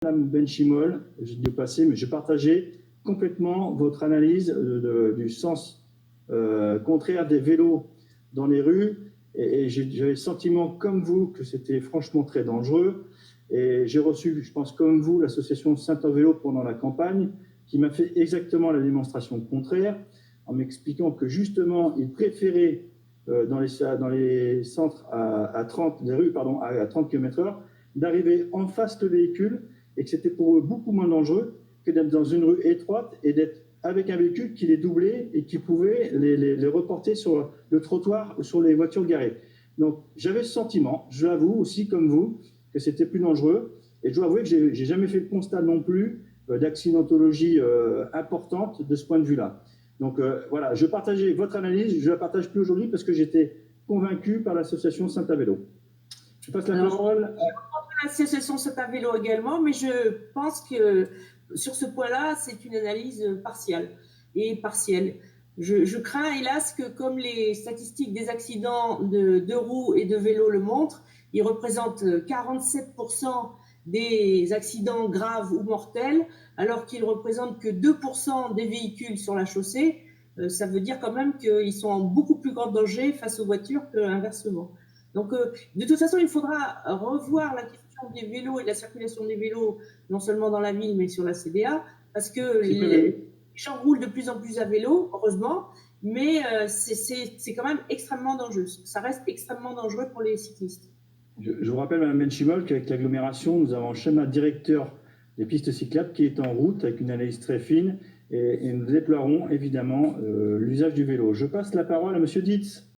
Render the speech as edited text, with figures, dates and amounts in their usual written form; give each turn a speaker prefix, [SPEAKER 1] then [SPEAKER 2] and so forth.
[SPEAKER 1] Madame Benchimol, j'ai dû passer, mais je partageais complètement votre analyse du sens contraire des vélos dans les rues. Et j'avais le sentiment, comme vous, que c'était franchement très dangereux. Et j'ai reçu, je pense, comme vous, l'association Saint-Vélo pendant la campagne, qui m'a fait exactement la démonstration contraire, en m'expliquant que justement, ils préféraient dans les centres à 30, des rues, pardon, à 30 km/h, d'arriver en face de véhicule et que c'était pour eux beaucoup moins dangereux que d'être dans une rue étroite et d'être avec un véhicule qui les doublait et qui pouvait les reporter sur le trottoir ou sur les voitures garées. Donc j'avais ce sentiment, je l'avoue aussi comme vous, que c'était plus dangereux. Et je dois avouer que j'ai jamais fait le constat non plus d'accidentologie importante de ce point de vue-là. Donc voilà, je partageais votre analyse, je ne la partage plus aujourd'hui parce que j'étais convaincu par l'association Saint-Vélo. Je passe la parole à
[SPEAKER 2] l'association Saint-Vélo également, mais je pense que sur ce point-là, c'est une analyse partielle. Je crains, hélas, que comme les statistiques des accidents de roues et de vélos le montrent, ils représentent 47% des accidents graves ou mortels, alors qu'ils représentent que 2% des véhicules sur la chaussée. Ça veut dire quand même qu'ils sont en beaucoup plus grand danger face aux voitures qu'inversement. Donc, de toute façon, il faudra revoir la question des vélos et de la circulation des vélos, non seulement dans la ville, mais sur la CDA, parce que les gens roulent de plus en plus à vélo, heureusement, mais c'est quand même extrêmement dangereux. Ça reste extrêmement dangereux pour les cyclistes.
[SPEAKER 1] Je vous rappelle, Mme Benchimol, qu'avec l'agglomération, nous avons un schéma directeur des pistes cyclables qui est en route avec une analyse très fine et nous déplorons évidemment l'usage du vélo. Je passe la parole à M. Dietz.